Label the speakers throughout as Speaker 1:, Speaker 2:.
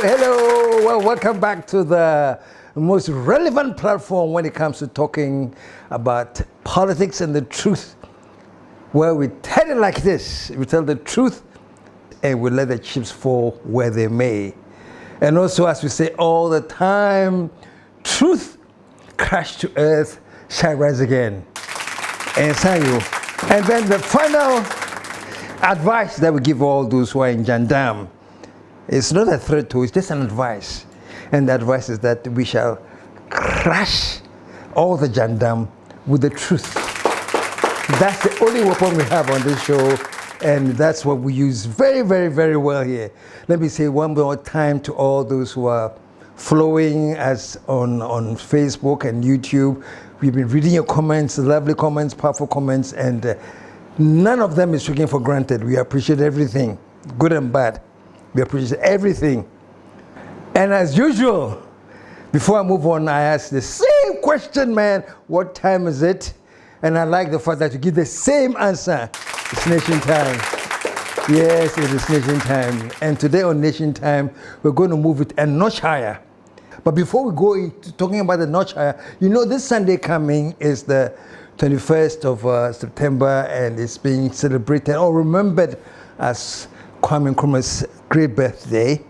Speaker 1: Hello. Well, welcome back to the most relevant platform when it comes to talking about politics and the truth, where we tell it like this. We tell the truth and we let the chips fall where they may. And also, as we say all the time, truth crash to earth shall rise again. And then the final advice that we give all those who are in Jandam, it's not a threat to, it's just an advice. And the advice is that we shall crush all the Jandam with the truth. That's the only weapon we have on this show, and that's what we use very, very, very well here. Let me say one more time to all those who are following us on Facebook and YouTube. We've been reading your comments, lovely comments, powerful comments, and none of them is taken for granted. We appreciate everything, good and bad. We appreciate everything. And as usual, before I move on, I ask the same question, man. What time is it? And I like the fact that you give the same answer. It's Nation Time. Yes, it is Nation Time. And today on Nation Time, we're going to move it a notch higher. But before we go into talking about the notch higher, you know this Sunday coming is the 21st of September, and it's being celebrated or remembered as Kwame Nkrumah's great birthday.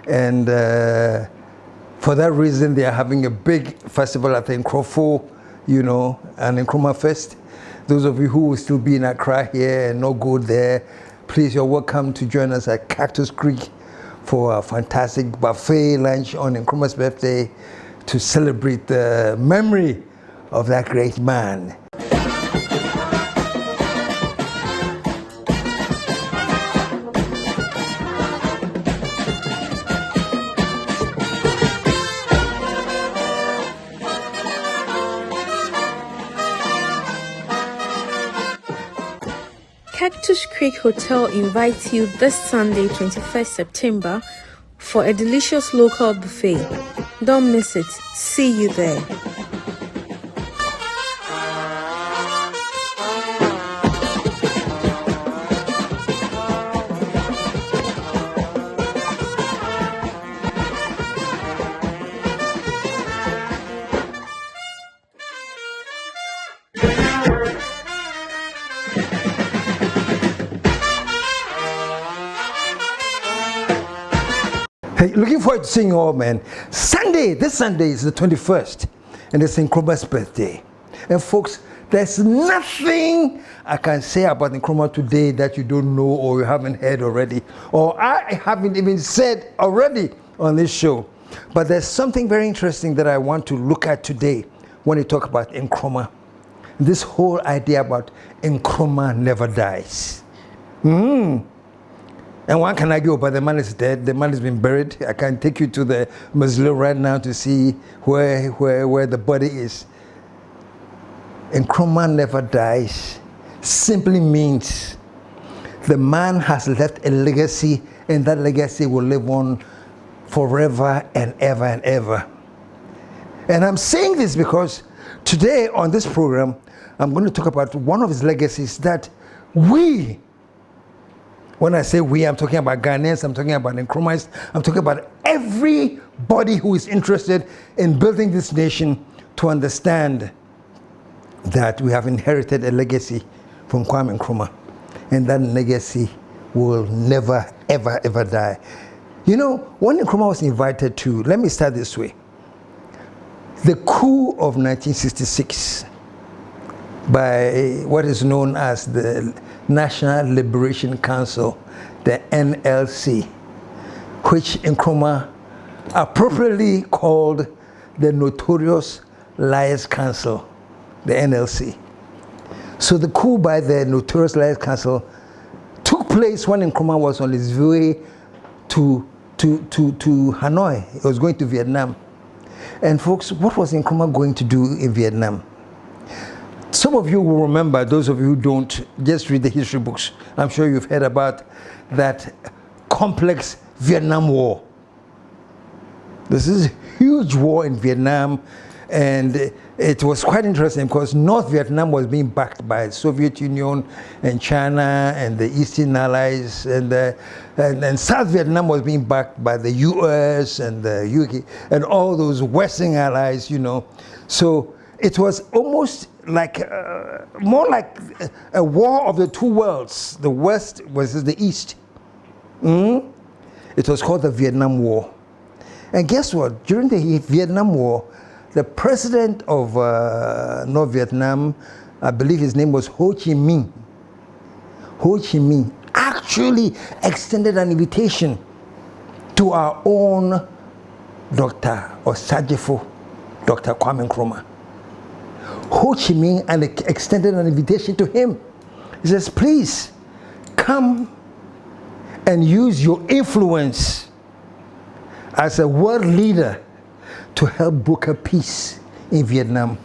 Speaker 1: And for that reason, they are having a big festival at the Nkrofo, an Nkrumah Fest. Those of you who will still be in Accra here and not go there, please, you're welcome to join us at Cactus Creek for a fantastic buffet lunch on Nkrumah's birthday to celebrate the memory of that great man.
Speaker 2: Cactus Creek Hotel invites you this Sunday, 21st September, for a delicious local buffet. Don't miss it. See you there.
Speaker 1: Hey, looking forward to seeing you all, man. This Sunday is the 21st, and it's Nkrumah's birthday. And folks, there's nothing I can say about Nkrumah today that you don't know or you haven't heard already, or I haven't even said already on this show. But there's something very interesting that I want to look at today when you talk about Nkrumah. This whole idea about Nkrumah never dies. And one can argue, but the man is dead, the man has been buried. I can take you to the mausoleum right now to see where the body is. Nkrumah never dies simply means the man has left a legacy, and that legacy will live on forever and ever and ever. And I'm saying this because today on this program, I'm going to talk about one of his legacies that we, when I say we, I'm talking about Ghanaians, I'm talking about Nkrumahs, I'm talking about everybody who is interested in building this nation to understand that we have inherited a legacy from Kwame Nkrumah. And that legacy will never, ever, ever die. You know, when Nkrumah was invited to, let me start this way. The coup of 1966 by what is known as the National Liberation Council, the NLC, which Nkrumah appropriately called the Notorious Liars Council, the NLC. So the coup by the Notorious Liars Council took place when Nkrumah was on his way to Hanoi. He was going to Vietnam. And folks, what was Nkrumah going to do in Vietnam? Some of you will remember, those of you who don't, just read the history books. I'm sure you've heard about that complex Vietnam War. This is a huge war in Vietnam, and it was quite interesting because North Vietnam was being backed by the Soviet Union and China and the Eastern Allies, and South Vietnam was being backed by the US and the UK and all those Western allies, you know. So it was almost like, more like a war of the two worlds, the West versus the East. It was called the Vietnam War. And guess what? During the Vietnam War, the president of North Vietnam, I believe his name was Ho Chi Minh. Ho Chi Minh actually extended an invitation to our own Dr. Osagyefo Dr. Kwame Nkrumah. Ho Chi Minh and extended an invitation to him. He says, please come and use your influence as a world leader to help broker peace in Vietnam.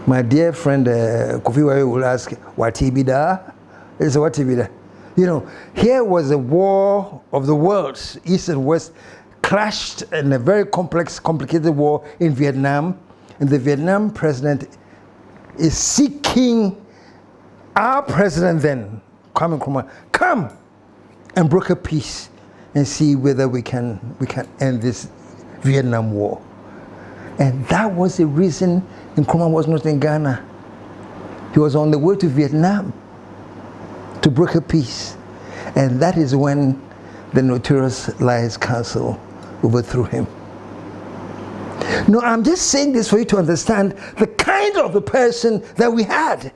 Speaker 1: My dear friend Kofi Wai will ask, what Tibida? It's what Tibida. You know, here was a war of the worlds, East and West, clashed in a very complex, complicated war in Vietnam. And the Vietnam president is seeking our president then, Kwame Nkrumah, come and broker peace and see whether we can end this Vietnam War. And that was the reason Nkrumah was not in Ghana. He was on the way to Vietnam to broker peace. And that is when the notorious Lies Council overthrew him. No, I'm just saying this for you to understand the kind of a person that we had.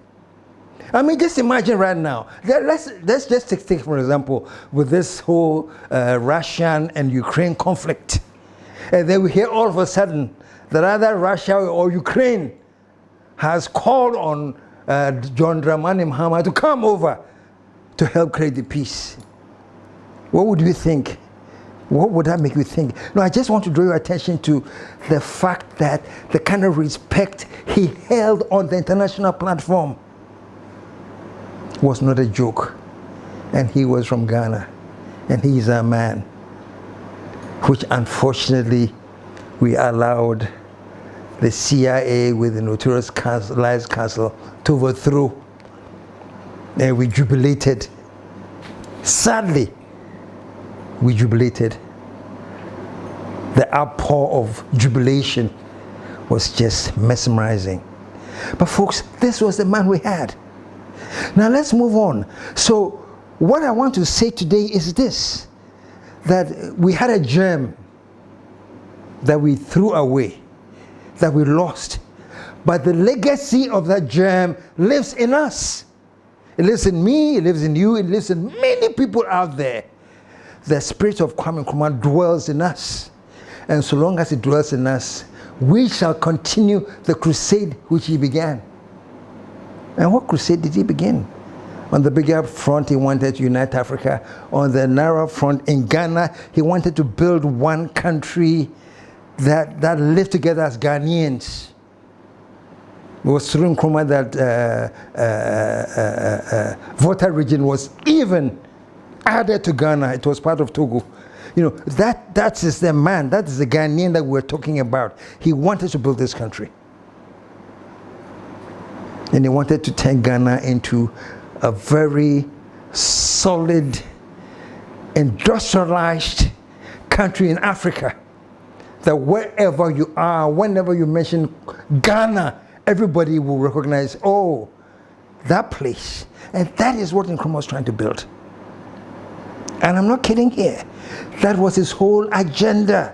Speaker 1: I mean, just imagine right now. Let's just take for example, with this whole Russian and Ukraine conflict. And then we hear all of a sudden that either Russia or Ukraine has called on John Dramani Mahama to come over to help create the peace. What would you think? What would that make you think? No, I just want to draw your attention to the fact that the kind of respect he held on the international platform was not a joke. And he was from Ghana. And he is a man, which unfortunately we allowed the CIA with the notorious Lies Council to overthrow. And we jubilated. Sadly, we jubilated. The outpour of jubilation was just mesmerizing. But folks, this was the man we had. Now let's move on. So what I want to say today is this, that we had a gem that we threw away, that we lost. But the legacy of that gem lives in us. It lives in me, it lives in you, it lives in many people out there. The spirit of Kwame Nkrumah dwells in us. And so long as it dwells in us, we shall continue the crusade which he began. And what crusade did he begin? On the bigger front, he wanted to unite Africa. On the narrow front in Ghana, he wanted to build one country that lived together as Ghanaians. It was through Nkrumah that Volta region was even added to Ghana. It was part of Togo. You know, that is the man, that is the Ghanaian that we're talking about. He wanted to build this country. And he wanted to turn Ghana into a very solid, industrialized country in Africa. That wherever you are, whenever you mention Ghana, everybody will recognize, oh, that place. And that is what Nkrumah was trying to build. And I'm not kidding here. That was his whole agenda.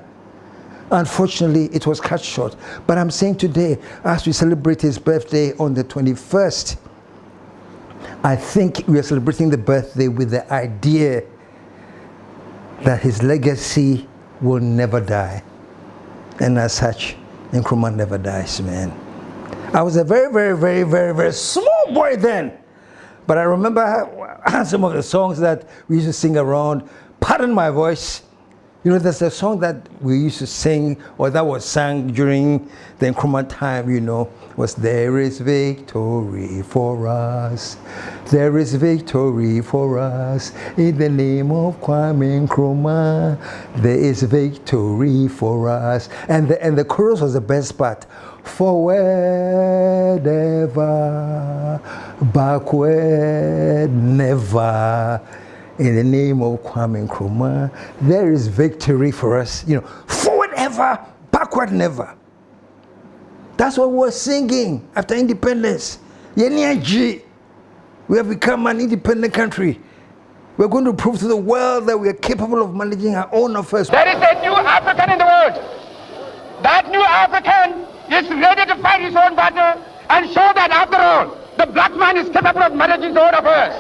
Speaker 1: Unfortunately, it was cut short. But I'm saying today, as we celebrate his birthday on the 21st, I think we are celebrating the birthday with the idea that his legacy will never die. And as such, Nkrumah never dies, man. I was a very, very, very, very, very small boy then. But I remember some of the songs that we used to sing around. Pardon my voice. You know, there's a song that we used to sing, or that was sung during the Nkrumah time, you know. was there is victory for us. There is victory for us in the name of Kwame Nkrumah. There is victory for us. And the chorus was the best part. Forward ever, backward never. In the name of Kwame Nkrumah, there is victory for us. You know, forward ever, backward never. That's what we're singing after independence. We have become an independent country. We're going to prove to the world that we are capable of managing our own affairs.
Speaker 3: There is a new African in the world. That new African is ready to fight his own battle and show that after all, the black man is capable of managing his own affairs.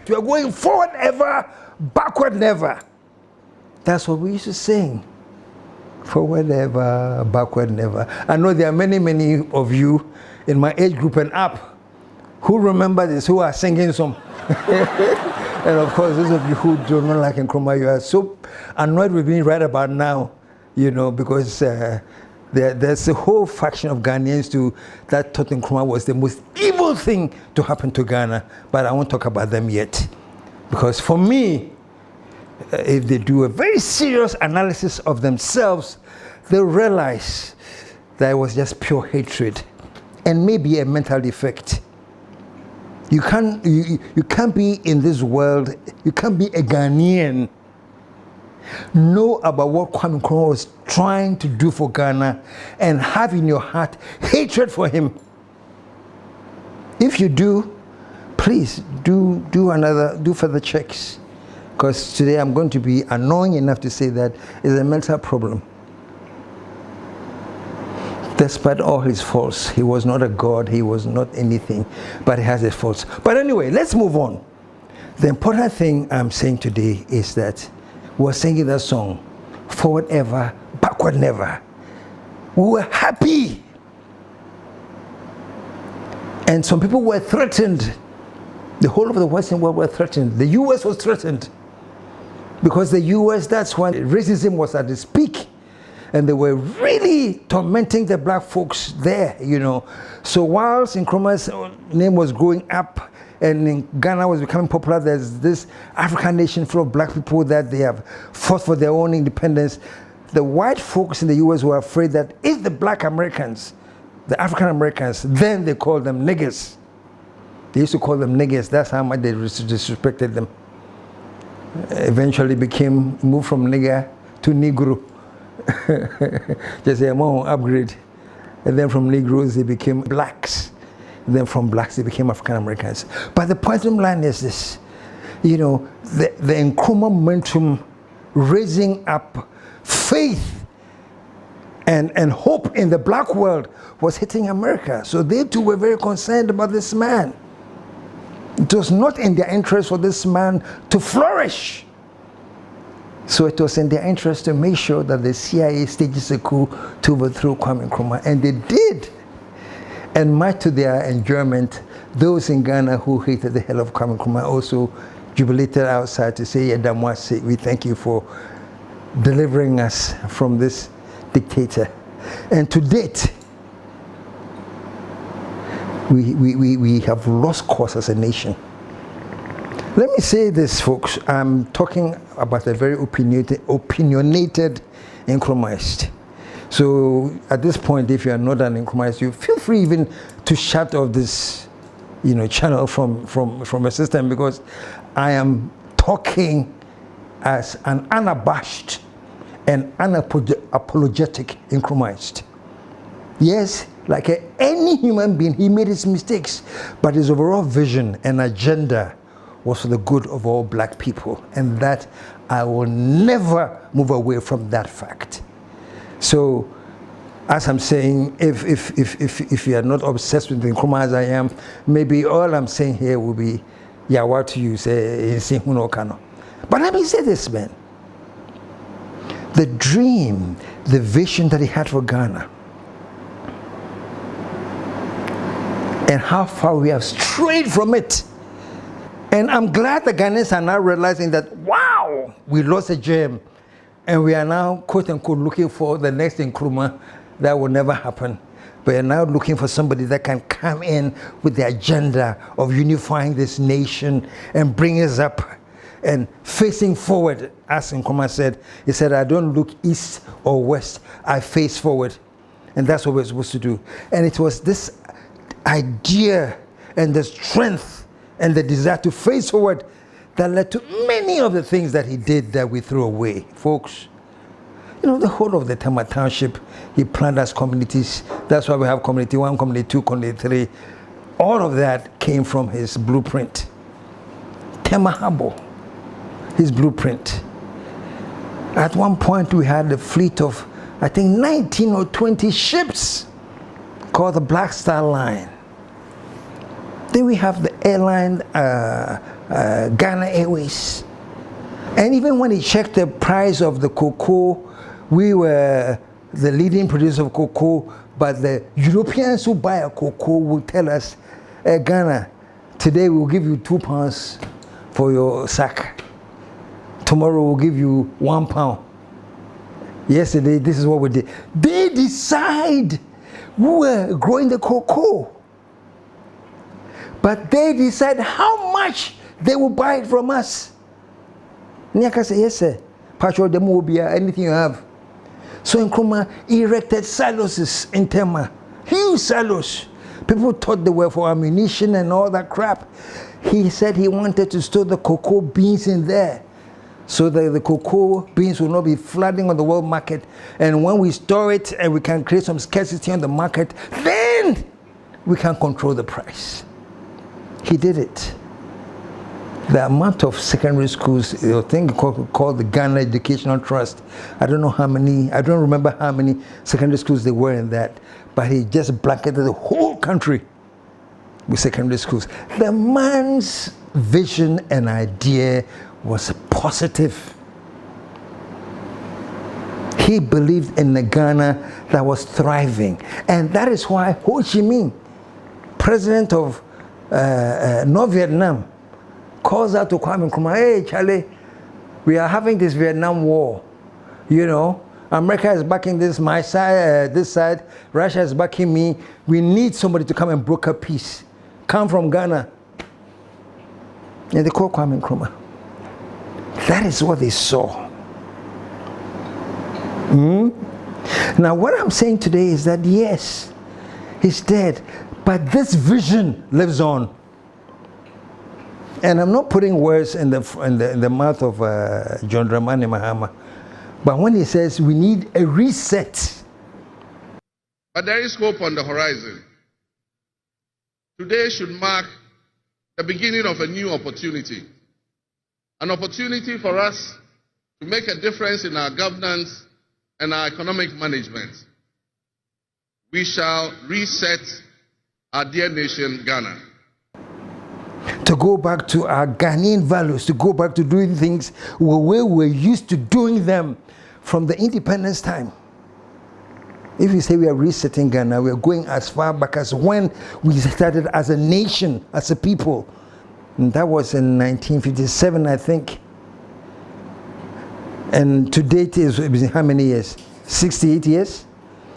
Speaker 1: We are going forward ever, backward never. That's what we used to sing. Forward ever, backward never. I know there are many, many of you in my age group and up who remember this, who are singing some. And of course, those of you who do not like Nkrumah, you are so annoyed with me right about now, you know, because there's a whole faction of Ghanaians that thought Nkrumah was the most evil thing to happen to Ghana. But I won't talk about them yet. Because for me, if they do a very serious analysis of themselves, they'll realize that it was just pure hatred and maybe a mental defect. You can't be in this world, you can't be a Ghanaian, know about what Kwame Nkrumah was trying to do for Ghana and have in your heart hatred for him. If you do, please do further checks. Because today I'm going to be annoying enough to say that it's a mental problem. Despite all his faults, he was not a god, he was not anything, but he has his faults. But anyway, let's move on. The important thing I'm saying today is that we're singing that song, forward ever, backward never. We were happy. And some people were threatened. The whole of the Western world were threatened. The US was threatened. Because the US, that's when racism was at its peak. And they were really tormenting the black folks there, you know. So whilst Nkrumah's name was growing up and in Ghana was becoming popular, there's this African nation full of black people that they have fought for their own independence. The white folks in the US were afraid that if the black Americans, the African Americans, then they called them niggers. They used to call them niggers. That's how much they disrespected them. Eventually moved from nigger to negro. Just a more upgrade. And then from Negroes they became blacks. And then from blacks they became African Americans. But the point of the line is this, you know, the Nkrumah momentum raising up faith and hope in the black world was hitting America. So they too were very concerned about this man. It was not in their interest for this man to flourish. So it was in their interest to make sure that the CIA stages a coup to overthrow Kwame Nkrumah. And they did. And much to their enjoyment, those in Ghana who hated the hell of Kwame Nkrumah also jubilated outside to say, Yadamwase, we thank you for delivering us from this dictator. And to date, we have lost course as a nation. Let me say this, folks. I'm talking about a very opinionated Nkrumahist. So at this point, if you are not an Nkrumahist, you feel free even to shut off this, you know, channel from a system, because I am talking as an unabashed and unapologetic Nkrumahist. Yes, like any human being, he made his mistakes, but his overall vision and agenda was for the good of all black people, and that I will never move away from that fact. So, as I'm saying, if you are not obsessed with Nkrumah as I am, maybe all I'm saying here will be yawa to you, say Kano. But let me say this, man. The dream, the vision that he had for Ghana, and how far we have strayed from it. And I'm glad the Ghanaians are now realizing that, wow, we lost a gem. And we are now, quote unquote, looking for the next Nkrumah. That will never happen. We are now looking for somebody that can come in with the agenda of unifying this nation and bring us up and facing forward. As Nkrumah said, he said, I don't look east or west, I face forward. And that's what we're supposed to do. And it was this idea and the strength and the desire to face forward that led to many of the things that he did that we threw away. Folks, you know, the whole of the Tema Township, he planned as communities. That's why we have Community 1, Community 2, Community 3. All of that came from his blueprint. Tema Habo, his blueprint. At one point, we had a fleet of, I think, 19 or 20 ships called the Black Star Line. Then we have the airline, Ghana Airways. And even when he checked the price of the cocoa, we were the leading producer of cocoa, but the Europeans who buy a cocoa will tell us, Ghana, today we'll give you £2 for your sack. Tomorrow we'll give you £1. Yesterday, this is what we did. They decide who were growing the cocoa. But they decide how much they will buy it from us. Nyaka said, yes, sir. Patrol the mobile, anything you have. So Nkrumah erected silos in Tema. Huge silos. People thought they were for ammunition and all that crap. He said he wanted to store the cocoa beans in there, so that the cocoa beans will not be flooding on the world market. And when we store it and we can create some scarcity on the market, then we can control the price. He did it. The amount of secondary schools, a thing called the Ghana Educational Trust, I don't know how many, I don't remember how many secondary schools there were in that, but he just blanketed the whole country with secondary schools. The man's vision and idea was positive. He believed in a Ghana that was thriving. And that is why Ho Chi Minh, president of North Vietnam, calls out to Kwame Nkrumah, hey Charlie, we are having this Vietnam war. You know, America is backing this, my side, this side, Russia is backing me. We need somebody to come and broker peace. Come from Ghana. And they call Kwame Nkrumah. That is what they saw. Now what I'm saying today is that yes, he's dead, but this vision lives on. And I'm not putting words in the mouth of John Dramani Mahama, but when he says we need a reset.
Speaker 4: But there is hope on the horizon. Today should mark the beginning of a new opportunity. An opportunity for us to make a difference in our governance and our economic management. We shall reset our dear nation, Ghana.
Speaker 1: To go back to our Ghanaian values, to go back to doing things the way we're used to doing them from the independence time. If you say we are resetting Ghana, we are going as far back as when we started as a nation, as a people. And that was in 1957, I think. And to date is how many years? 68 years?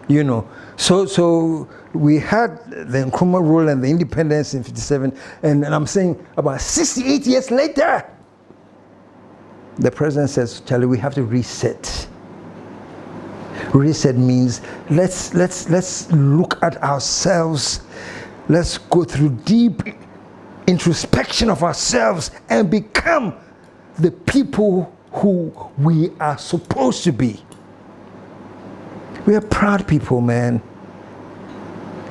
Speaker 1: You know. So we had the Nkrumah rule and the independence in 57, and I'm saying about 68 years later, the president says, Charlie, we have to reset. Reset means let's look at ourselves. Let's go through deep introspection of ourselves and become the people who we are supposed to be. We are proud people, man.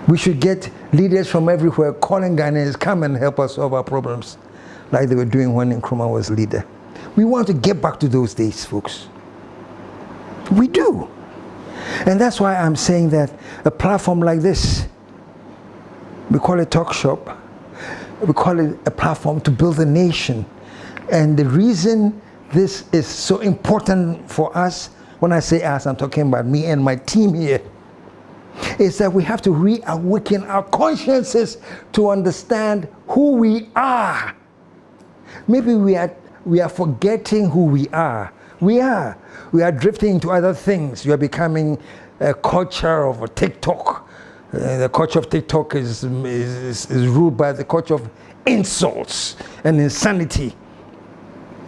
Speaker 1: We should get leaders from everywhere calling Ghanaians, come and help us solve our problems, like they were doing when Nkrumah was leader. We want to get back to those days, folks. We do. And that's why I'm saying that a platform like this, we call it TALKSHOP, we call it a platform to build a nation. And the reason this is so important for us, when I say us, I'm talking about me and my team here, is that we have to reawaken our consciences to understand who we are. Maybe we are forgetting who we are. We are drifting into other things. We are becoming a culture of a TikTok. The culture of TikTok is ruled by the culture of insults and insanity.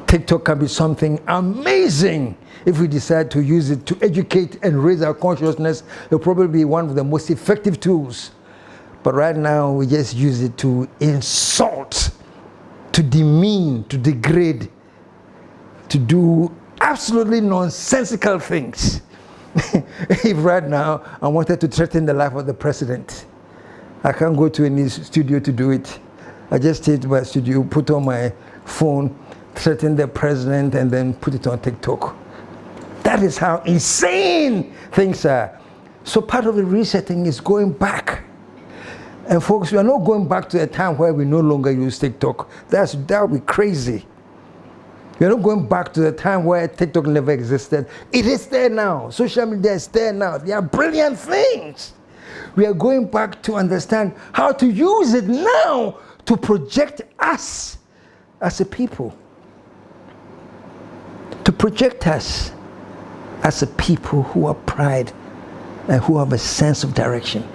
Speaker 1: TikTok can be something amazing if we decide to use it to educate and raise our consciousness. It'll probably be one of the most effective tools. But right now, we just use it to insult, to demean, to degrade, to do absolutely nonsensical things. If right now I wanted to threaten the life of the president, I can't go to any studio to do it. I just stay to my studio, put on my phone, threaten the president, and then put it on TikTok. That is how insane things are. So part of the resetting is going back. And folks, we are not going back to a time where we no longer use TikTok. That would be crazy. We are not going back to the time where TikTok never existed. It is there now. Social media is there now. They are brilliant things. We are going back to understand how to use it now to project us as a people. To project us as a people who are proud and who have a sense of direction.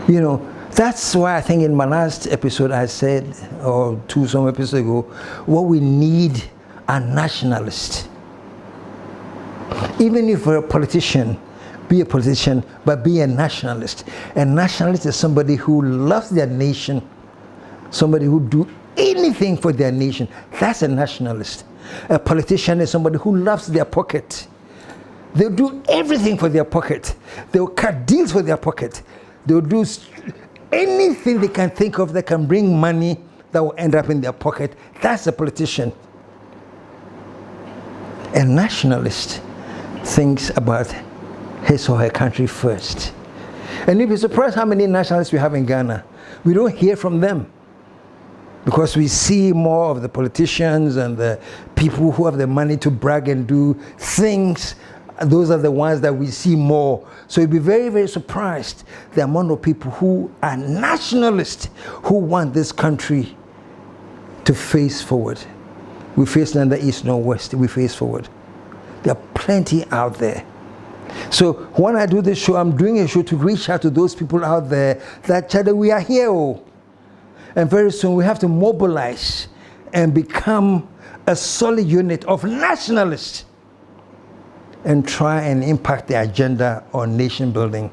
Speaker 1: You know, that's why I think in my last episode I said, or some episodes ago, what we need are nationalists. Even if you're a politician, be a politician, but be a nationalist. A nationalist is somebody who loves their nation, somebody who do anything for their nation. That's a nationalist. A politician is somebody who loves their pocket. They'll do everything for their pocket. They'll cut deals for their pocket. They'll do anything they can think of that can bring money that will end up in their pocket. That's a politician. A nationalist thinks about his or her country first. And you'll be surprised how many nationalists we have in Ghana. We don't hear from them because we see more of the politicians and the people who have the money to brag and do things. Those are the ones that we see more. So you'll be very, very surprised the amount of people who are nationalists who want this country to face forward. We face neither east nor west. We face forward. There are plenty out there. So when I do this show, I'm doing a show to reach out to those people out there that tell them we are here. Oh. And very soon we have to mobilize and become a solid unit of nationalists and try and impact the agenda on nation building.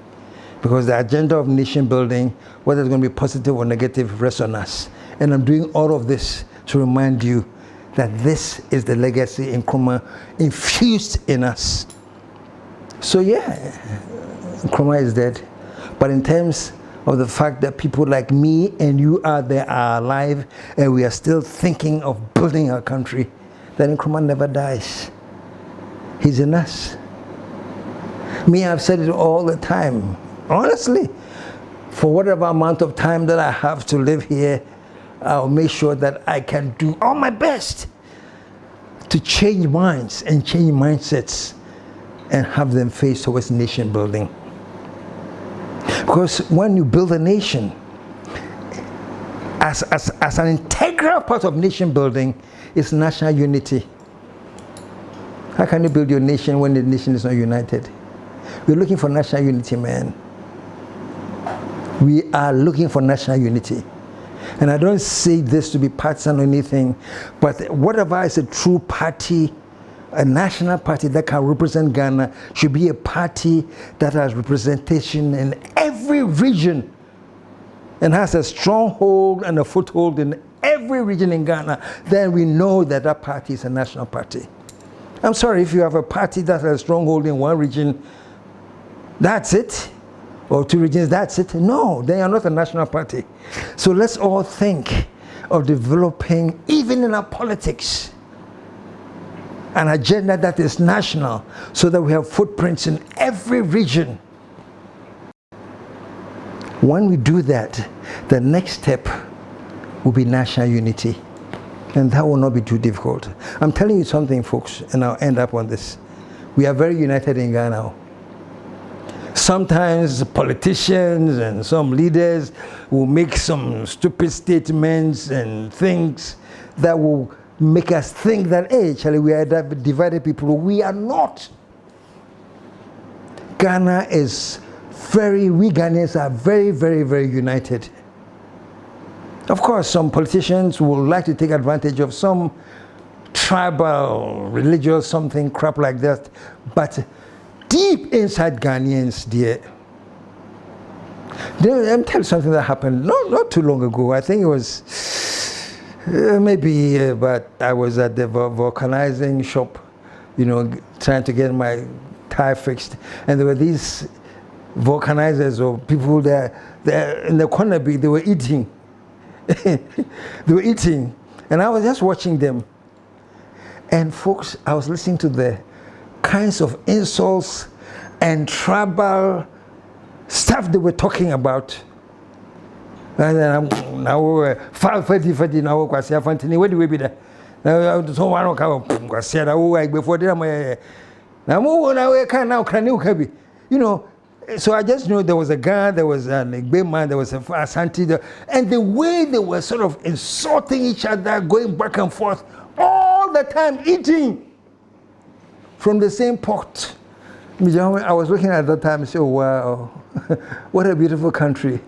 Speaker 1: Because the agenda of nation building, whether it's going to be positive or negative, rests on us. And I'm doing all of this to remind you that this is the legacy Nkrumah infused in us. So yeah, Nkrumah is dead. But in terms of the fact that people like me and you out there are alive and we are still thinking of building our country, then Nkrumah never dies. He's in us. Me, I've said it all the time. Honestly, for whatever amount of time that I have to live here, I'll make sure that I can do all my best to change minds and change mindsets and have them face towards nation building. Because when you build a nation, as an integral part of nation building is national unity. How can you build your nation when the nation is not united? We're looking for national unity, man. We are looking for national unity. And I don't say this to be partisan or anything, but whatever is a true party, a national party that can represent Ghana, should be a party that has representation in every region and has a stronghold and a foothold in every region in Ghana. Then we know that that party is a national party. I'm sorry, if you have a party that has a stronghold in one region, that's it. Or two regions, that's it. No, they are not a national party. So let's all think of developing, even in our politics, an agenda that is national so that we have footprints in every region. When we do that, the next step will be national unity. And that will not be too difficult. I'm telling you something, folks, and I'll end up on this. We are very united in Ghana. Sometimes politicians and some leaders will make some stupid statements and things that will make us think that, hey, Charlie, we are divided people. We are not. Ghana is we Ghanaians are very, very, very united. Of course, some politicians would like to take advantage of some tribal, religious, something crap like that. But deep inside Ghanaians, dear, let me tell you something that happened not too long ago. I think it was but I was at the vulcanizing shop, trying to get my tire fixed. And there were these vulcanizers or people there in the corner, they were eating. They were eating. And I was just watching them. And folks, I was listening to the kinds of insults and tribal stuff they were talking about. And then I'm now where do we be there? So I don't come before them. Now so I just knew there was a Ghana, there was a big man, there was a Asante, and the way they were sort of insulting each other, going back and forth, all the time eating from the same pot. I was looking at that time and said, oh, wow, what a beautiful country.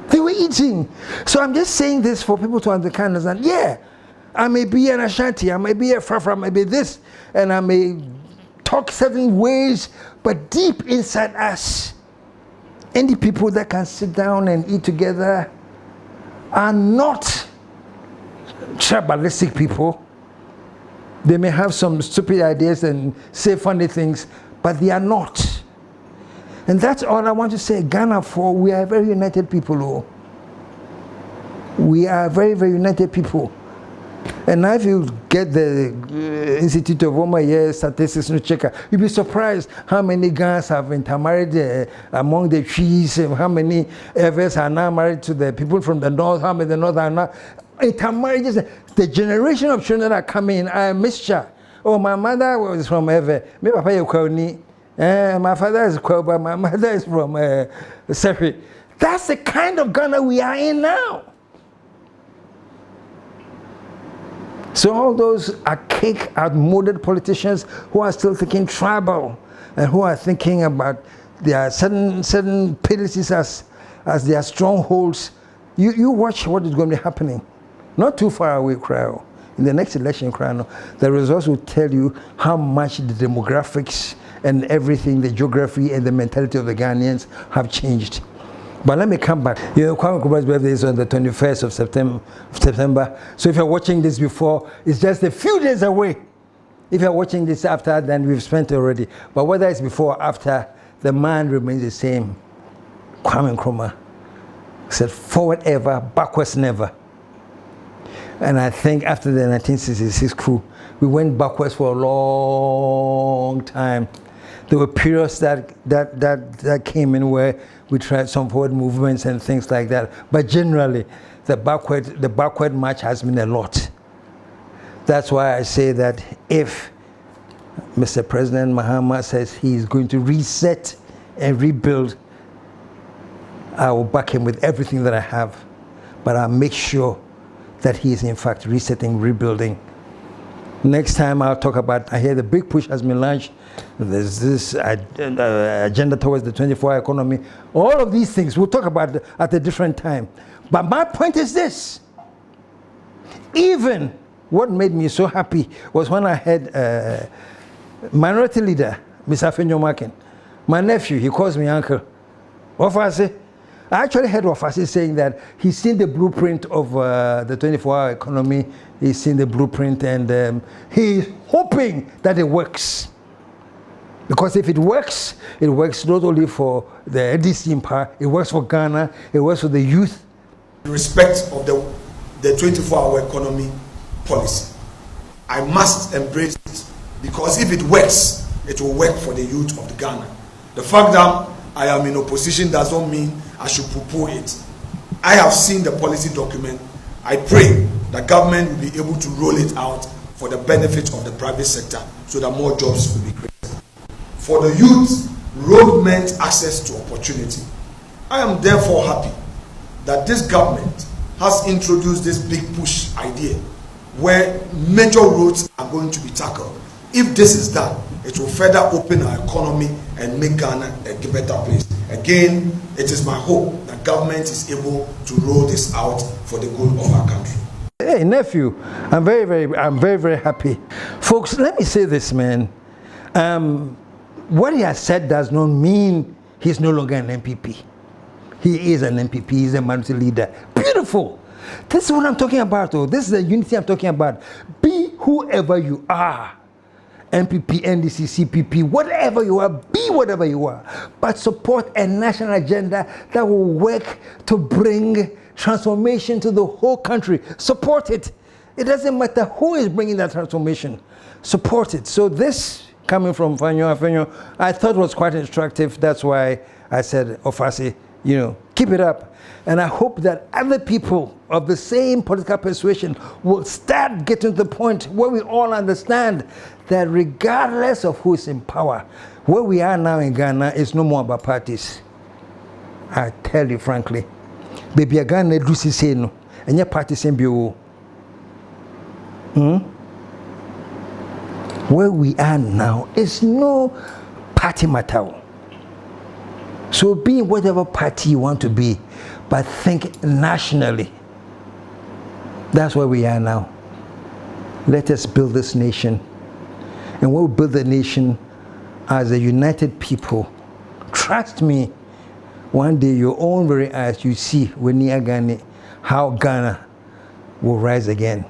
Speaker 1: They were eating. So I'm just saying this for people to understand, yeah, I may be an Ashanti, I may be a Frafra, I may be this, and I may talk certain ways, but deep inside us, any people that can sit down and eat together are not tribalistic people. They may have some stupid ideas and say funny things, but they are not. And that's all I want to say. Ghana, we are very united people. Oh. We are very, very united people. And now if you get the Institute of Women Year Statistics no checker, you'll be surprised how many Ghanaians have intermarried among the trees, how many Evers are now married to the people from the north, how many the north are now intermarriages. The generation of children that are coming are a mixture. Oh, my mother was from Ever. My papa is Kwani. My father is Kwaba. My mother is from Sefi. That's the kind of Ghana we are in now. So all those archaic, outmoded politicians who are still thinking tribal and who are thinking about their certain places as their strongholds, you watch what is going to be happening. Not too far away, crowd. In the next election, crowd, the results will tell you how much the demographics and everything, the geography and the mentality of the Ghanaians have changed. But let me come back. Kwame Nkrumah's birthday is on the 21st of September. So if you're watching this before, it's just a few days away. If you're watching this after, then we've spent it already. But whether it's before or after, the man remains the same. Kwame Nkrumah said, forward ever, backwards never. And I think after the 1966 coup, we went backwards for a long time. There were periods that came in where we tried some forward movements and things like that. But generally, the backward march has been a lot. That's why I say that if Mr. President Mahama says he is going to reset and rebuild, I will back him with everything that I have. But I'll make sure that he is in fact resetting, rebuilding. Next time I'll talk about, I hear the big push has been launched. There's this agenda towards the 24-hour economy. All of these things we'll talk about at a different time. But my point is this. Even what made me so happy was when I had minority leader, Mr. Afenyo, my nephew, he calls me uncle. Ofase. I actually heard Ofase saying that he's seen the blueprint of the 24-hour economy. He's seen the blueprint and he's hoping that it works. Because if it works not only for the NDC in power, it works for Ghana, it works for the youth.
Speaker 5: In respect of the 24-hour economy policy, I must embrace it because if it works, it will work for the youth of the Ghana. The fact that I am in opposition does not mean I should poo-poo it. I have seen the policy document. I pray the government will be able to roll it out for the benefit of the private sector so that more jobs will be created. For the youth, road meant access to opportunity. I am therefore happy that this government has introduced this big push idea where major roads are going to be tackled. If this is done, it will further open our economy and make Ghana a better place. Again, it is my hope that government is able to roll this out for the good of our country.
Speaker 1: Hey, nephew, I'm very happy. Folks, let me say this, man. What he has said does not mean he's no longer an MPP. He is an MPP, he's a minority leader. Beautiful. This is what I'm talking about, though. This is the unity I'm talking about. Be whoever you are. MPP, NDC, CPP, whatever you are, be whatever you are. But support a national agenda that will work to bring transformation to the whole country. Support it. It doesn't matter who is bringing that transformation. Support it. So this, coming from Afenyo, I thought was quite instructive. That's why I said, Ofasi, keep it up. And I hope that other people of the same political persuasion will start getting to the point where we all understand that regardless of who is in power, where we are now in Ghana is no more about parties. I tell you frankly, baby, Ghana do say no, and your party same be where we are now is no party matter. So be in whatever party you want to be, but think nationally. That's where we are now. Let us build this nation. And we'll build the nation as a united people. Trust me, one day your own very eyes, you see when near Ghana, how Ghana will rise again.